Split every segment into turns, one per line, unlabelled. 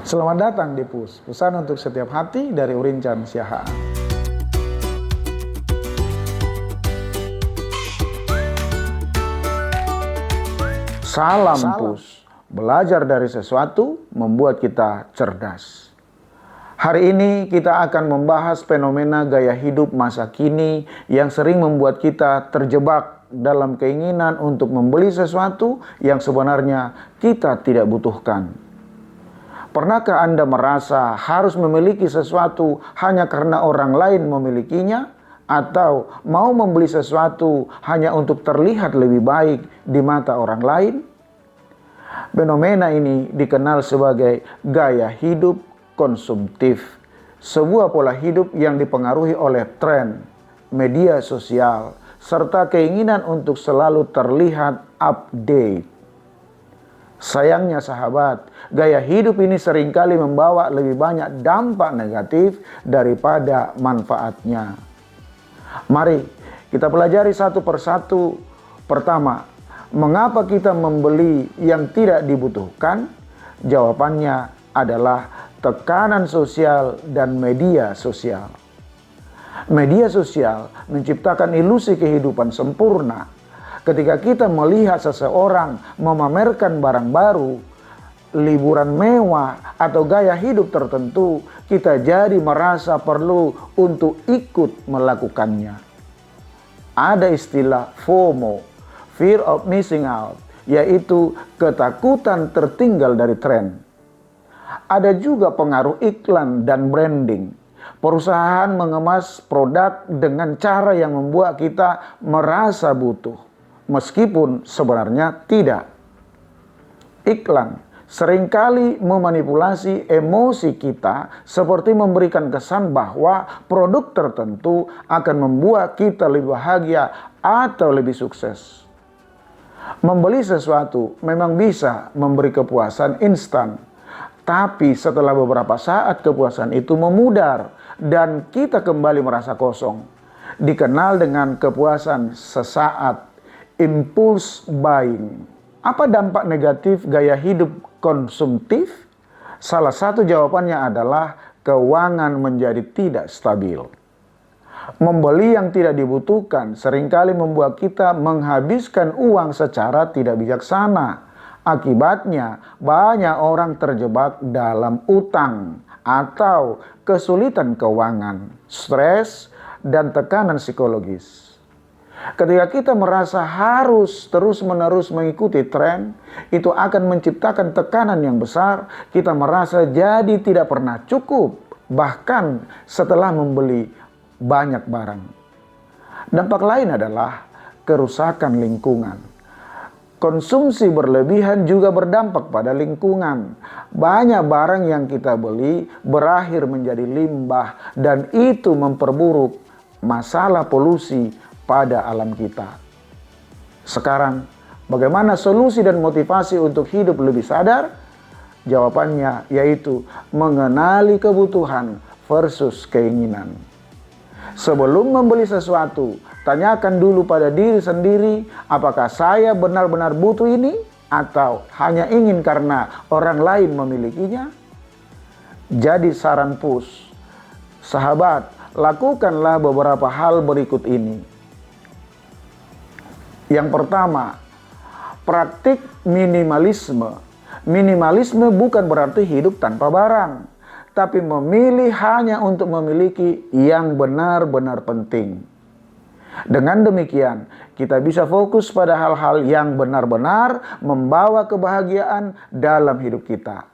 Selamat datang di PUS, pesan untuk setiap hati dari Urincan Siahaan. Salam PUS, belajar dari sesuatu membuat kita cerdas. Hari ini kita akan membahas fenomena gaya hidup masa kini yang sering membuat kita terjebak dalam keinginan untuk membeli sesuatu yang sebenarnya kita tidak butuhkan. Pernahkah Anda merasa harus memiliki sesuatu hanya karena orang lain memilikinya? Atau mau membeli sesuatu hanya untuk terlihat lebih baik di mata orang lain? Fenomena ini dikenal sebagai gaya hidup konsumtif. Sebuah pola hidup yang dipengaruhi oleh tren, media sosial, serta keinginan untuk selalu terlihat update. Sayangnya sahabat, gaya hidup ini seringkali membawa lebih banyak dampak negatif daripada manfaatnya. Mari kita pelajari satu persatu. Pertama, mengapa kita membeli yang tidak dibutuhkan? Jawabannya adalah tekanan sosial dan media sosial. Media sosial menciptakan ilusi kehidupan sempurna. Ketika kita melihat seseorang memamerkan barang baru, liburan mewah, atau gaya hidup tertentu, kita jadi merasa perlu untuk ikut melakukannya. Ada istilah FOMO, Fear of Missing Out, yaitu ketakutan tertinggal dari tren. Ada juga pengaruh iklan dan branding. Perusahaan mengemas produk dengan cara yang membuat kita merasa butuh, meskipun sebenarnya tidak. Iklan seringkali memanipulasi emosi kita seperti memberikan kesan bahwa produk tertentu akan membuat kita lebih bahagia atau lebih sukses. Membeli sesuatu memang bisa memberi kepuasan instan, tapi setelah beberapa saat kepuasan itu memudar dan kita kembali merasa kosong. Dikenal dengan kepuasan sesaat, impulse buying. Apa dampak negatif gaya hidup konsumtif? Salah satu jawabannya adalah keuangan menjadi tidak stabil. Membeli yang tidak dibutuhkan seringkali membuat kita menghabiskan uang secara tidak bijaksana. Akibatnya, banyak orang terjebak dalam utang atau kesulitan keuangan, stres, dan tekanan psikologis. Ketika kita merasa harus terus-menerus mengikuti tren, itu akan menciptakan tekanan yang besar. Kita merasa jadi tidak pernah cukup, bahkan setelah membeli banyak barang. Dampak lain adalah kerusakan lingkungan. Konsumsi berlebihan juga berdampak pada lingkungan. Banyak barang yang kita beli berakhir menjadi limbah dan itu memperburuk masalah polusi pada alam kita. Sekarang, bagaimana solusi dan motivasi untuk hidup lebih sadar? Jawabannya yaitu mengenali kebutuhan versus keinginan. Sebelum membeli sesuatu, tanyakan dulu pada diri sendiri, apakah saya benar-benar butuh ini atau hanya ingin karena orang lain memilikinya? Jadi saran PUS, sahabat, lakukanlah beberapa hal berikut ini. Yang pertama, praktik minimalisme. Minimalisme bukan berarti hidup tanpa barang, tapi memilih hanya untuk memiliki yang benar-benar penting. Dengan demikian, kita bisa fokus pada hal-hal yang benar-benar membawa kebahagiaan dalam hidup kita.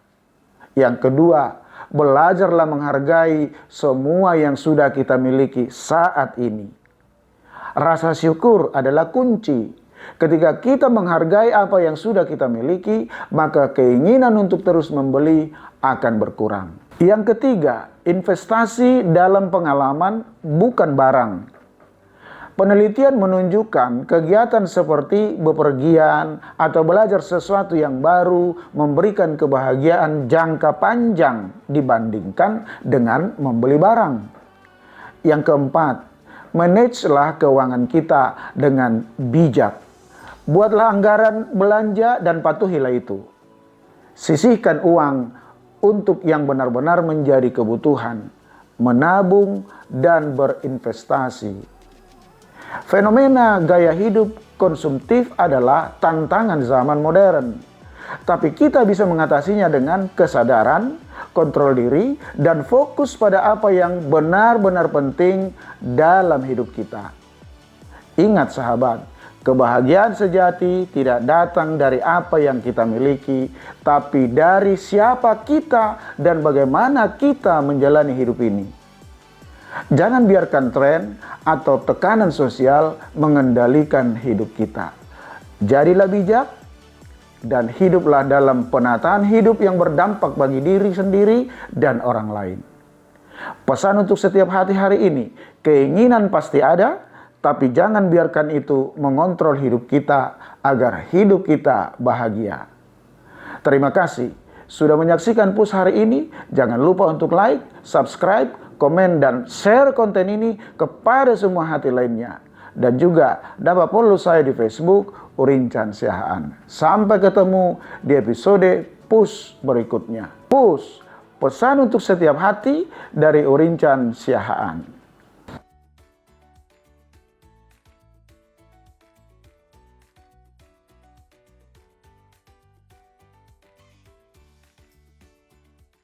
Yang kedua, belajarlah menghargai semua yang sudah kita miliki saat ini. Rasa syukur adalah kunci. Ketika kita menghargai apa yang sudah kita miliki, maka keinginan untuk terus membeli akan berkurang. Yang ketiga, investasi dalam pengalaman bukan barang. Penelitian menunjukkan kegiatan seperti bepergian atau belajar sesuatu yang baru memberikan kebahagiaan jangka panjang dibandingkan dengan membeli barang. Yang keempat, manajelah keuangan kita dengan bijak. Buatlah anggaran belanja dan patuhilah itu. Sisihkan uang untuk yang benar-benar menjadi kebutuhan, menabung dan berinvestasi. Fenomena gaya hidup konsumtif adalah tantangan zaman modern. Tapi kita bisa mengatasinya dengan kesadaran, kontrol diri, dan fokus pada apa yang benar-benar penting dalam hidup kita. Ingat sahabat, kebahagiaan sejati tidak datang dari apa yang kita miliki, tapi dari siapa kita dan bagaimana kita menjalani hidup ini. Jangan biarkan tren atau tekanan sosial mengendalikan hidup kita. Jadilah bijak dan hiduplah dalam penataan hidup yang berdampak bagi diri sendiri dan orang lain. Pesan untuk setiap hati hari ini, keinginan pasti ada, tapi jangan biarkan itu mengontrol hidup kita agar hidup kita bahagia. Terima kasih sudah menyaksikan Push hari ini. Jangan lupa untuk like, subscribe, komen, dan share konten ini kepada semua hati lainnya. Dan juga dapat follow saya di Facebook, Urincan Siahaan. Sampai ketemu di episode Push berikutnya. Push, pesan untuk setiap hati dari Urincan Siahaan.